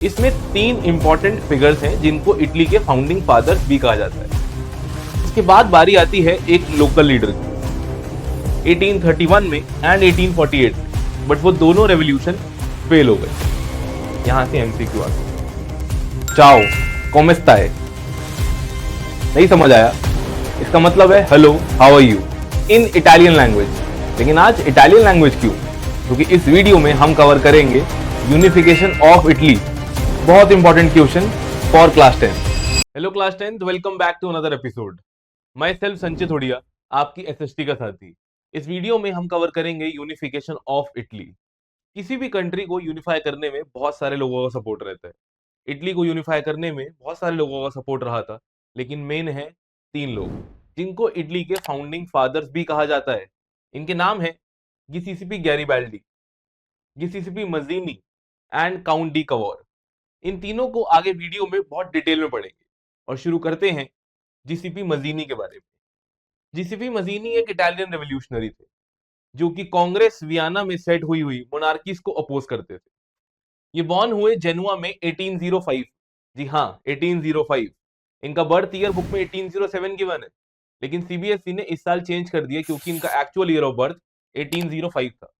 इसमें तीन important figures हैं जिनको इटली के फाउंडिंग फादर्स भी कहा जाता है। इसके बाद बारी आती है एक लोकल लीडर की 1831 में एंड 1848 में, बट वो दोनों रेवोल्यूशन फेल हो गए। यहां से एमसीक्यू आता है। चाओ कोमेस्ता है, नहीं समझ आया? इसका मतलब है hello how are you in Italian language. लेकिन आज इटालियन लैंग्वेज क्यों? क्योंकि इस वीडियो में हम कवर करेंगे यूनिफिकेशन ऑफ इटली। बहुत important question for class 10। Hello class 10, welcome back to another episode. Myself Sanchit Hodia, आपकी एसएसटी का साथी। इस वीडियो में हम कवर करेंगे यूनिफिकेशन ऑफ इटली। किसी भी कंट्री को यूनिफाई करने में बहुत सारे लोगों का सपोर्ट रहता है। इटली को यूनिफाई करने में बहुत सारे लोगों का सपोर्ट रहा था, लेकिन मेन है तीन लोग जिनको इटली के फाउंडिंग फादर्स भी कहा जाता है। इनके नाम है Giuseppe Garibaldi, Giuseppe Mazzini and Count di Cavour. इन तीनों को आगे वीडियो में बहुत डिटेल में पढ़ेंगे। और शुरू करते हैं जीसीपी मजीनी के बारे में। जीसीपी मजीनी एक इटालियन रेवोल्यूशनरी थे जो कि कांग्रेस वियना में सेट हुई मोनार्कीज को अपोज करते थे। ये बॉर्न हुए जेनुआ में 1805। जी हाँ, 1805। इनका बर्थ ईयर बुक में 1807 गिवन है, लेकिन सीबीएसई ने इस साल चेंज कर दिया क्योंकि इनका एक्चुअल ईयर ऑफ बर्थ 1805 था।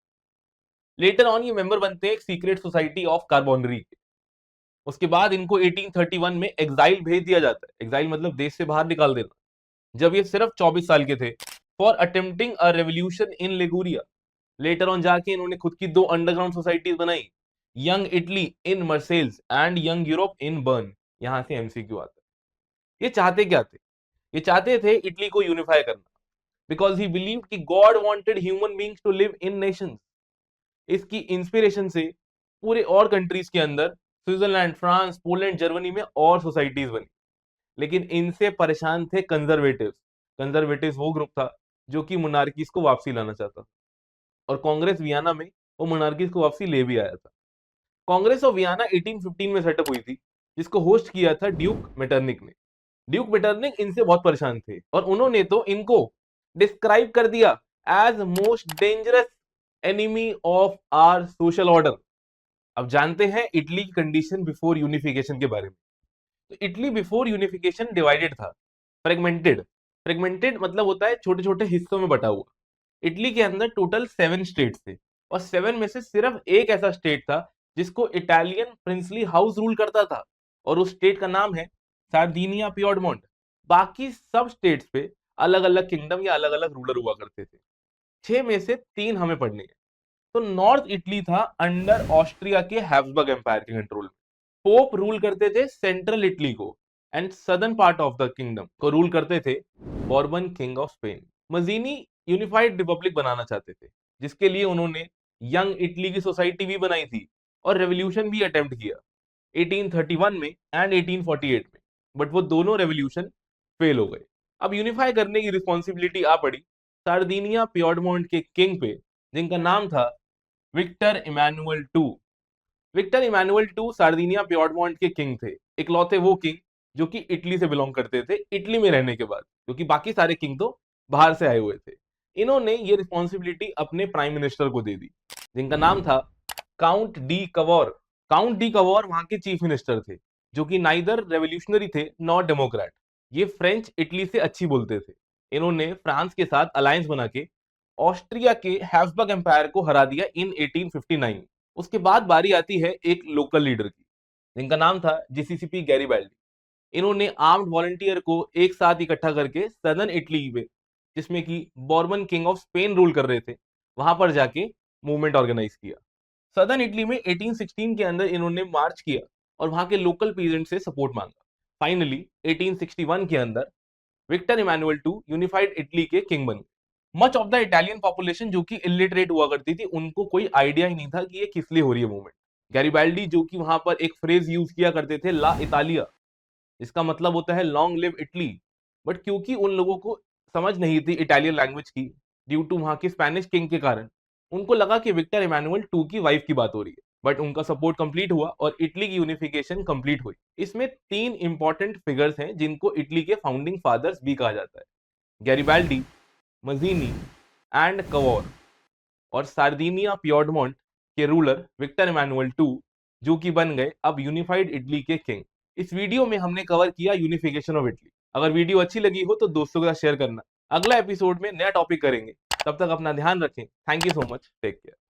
लेटर ऑन ये मेंबर बनते हैं एक सीक्रेट सोसाइटी ऑफ कार्बोनरी के। उसके बाद इनको 1831 में एग्जाइल भेज दिया जाता है। एग्जाइल मतलब देश से बाहर निकाल देना, जब ये सिर्फ 24 साल के थे, for attempting a revolution in Liguria. Later on जाके इन्होंने खुद की दो अंडरग्राउंड सोसाइटीज बनाई, Young Italy in Marseilles and Young Europe in Berne. यहां से एमसीक्यू आता है। ये चाहते क्या थे? ये चाहते थे इटली को यूनिफाई करना, बिकॉज ही बिलीव कि God wanted human beings to live in nations. इसकी इंस्पिरेशन से पूरे और कंट्रीज के अंदर, स्विट्जरलैंड, फ्रांस, पोलैंड, जर्मनी में और सोसाइटीज बनी। लेकिन इनसे परेशान थे कंजर्वेटिव्स। कंजर्वेटिव्स वो ग्रुप था जो कि मोनार्कीज को वापसी लाना चाहता था, और कांग्रेस वियना में वो मोनार्कीज को वापसी ले भी आया था। कांग्रेस ऑफ वियना 1815 में सेटअप हुई थी, जिसको होस्ट किया था ड्यूक मेटरनिक ने। ड्यूक मेटरनिक इनसे बहुत परेशान थे, और उन्होंने तो इनको डिस्क्राइब कर दिया as most dangerous enemy of our social order. अब जानते हैं इटली की कंडीशन बिफोर यूनिफिकेशन के बारे में। तो इटली बिफोर यूनिफिकेशन डिवाइडेड था, फ्रेगमेंटेड। फ्रेगमेंटेड मतलब होता है छोटे छोटे हिस्सों में बटा हुआ। इटली के अंदर टोटल 7 स्टेट्स थे, और 7 में से सिर्फ एक ऐसा स्टेट था जिसको इटालियन प्रिंसली हाउस रूल करता था, और उस स्टेट का नाम है सार्दिनिया पियोडमोंट। बाकी सब स्टेट्स पे अलग अलग किंगडम या अलग अलग रूलर हुआ करते थे। 6 में से 3 हमें पढ़नी है। तो नॉर्थ इटली था अंडर ऑस्ट्रिया के हैब्सबर्ग एम्पायर के कंट्रोल में। पोप रूल करते थे सेंट्रल इटली को, and southern part of the kingdom को रूल करते थे Bourbon king of Spain. Mazzini unified republic बनाना चाहते थे, जिसके लिए उन्होंने यंग इटली की सोसाइटी भी बनाई थी और रेवोल्यूशन भी अटेम्प्ट किया 1831 में एंड 1848 में, बट वो दोनों रेवोल्यूशन फेल हो गए। अब यूनिफाई करने की रिस्पॉन्सिबिलिटी आ पड़ी सार्दिनिया पियोडमोंट के किंग पे, जिनका नाम था Victor Emmanuel two. Victor Emmanuel two Sardinia Piedmont के किंग थे, इकलौते वो किंग जो कि इटली से बिलोंग करते थे इटली में रहने के बाद, क्योंकि बाकी सारे किंग तो बाहर से आए हुए थे। इन्होंने ये रिस्पॉन्सिबिलिटी अपने प्राइम मिनिस्टर को दे दी, जिनका नाम था काउंट डी कवोर। काउंट डी कवोर वहां के चीफ मिनिस्टर थे, जो कि नाइदर रेवोल्यूशनरी थे नॉट डेमोक्रेट। ये फ्रेंच इटली से अच्छी बोलते थे। इन्होंने फ्रांस के साथ अलायंस बना के ऑस्ट्रिया के हैब्सबर्ग एम्पायर को हरा दिया इन 1859। उसके बाद बारी आती है एक लोकल लीडर की, जिनका नाम था जीसीसीपी गैरिबाल्डी। इन्होंने आर्म्ड वॉलंटियर को एक साथ इकट्ठा करके सदर्न इटली में, जिसमें कि Bourbon king of Spain rule कर रहे थे, वहां पर जाके मूवमेंट ऑर्गेनाइज किया। सदर्न इटली में 1816 के अंदर इन्होंने मार्च किया और वहां के लोकल पीजेंट से सपोर्ट मांगा। फाइनली 1861 के अंदर Victor Emmanuel two unified Italy के किंग बन गए। Much of the Italian population जो कि इलिटरेट हुआ करती थी, उनको कोई आइडिया ही नहीं था कि ये किस लिए हो रही है मूवमेंट। गैरिबाल्डी जो कि वहां पर एक फ्रेज यूज किया करते थे, ला इतालिया, इसका मतलब होता है लॉन्ग लिव इटली। बट क्योंकि उन लोगों को समझ नहीं थी इटालियन लैंग्वेज की, ड्यू टू वहां के स्पेनिश किंग के कारण, उनको लगा कि विक्टर इमानुअल टू की वाइफ की बात हो रही है। बट उनका सपोर्ट कंप्लीट हुआ और इटली की यूनिफिकेशन कंप्लीट हुई। इसमें तीन इंपॉर्टेंट फिगर्स हैं जिनको इटली के फाउंडिंग फादर्स भी कहा जाता है, गैरिबाल्डी, मजीनी एंड कवोर। और सार्दिनिया पियोडमोंट के रूलर विक्टर इमानुअल टू जो कि बन गए अब यूनिफाइड इटली के किंग। इस वीडियो में हमने कवर किया यूनिफिकेशन ऑफ इटली। अगर वीडियो अच्छी लगी हो तो दोस्तों के साथ शेयर करना। अगला एपिसोड में नया टॉपिक करेंगे, तब तक अपना ध्यान रखें। Thank you so much, take care.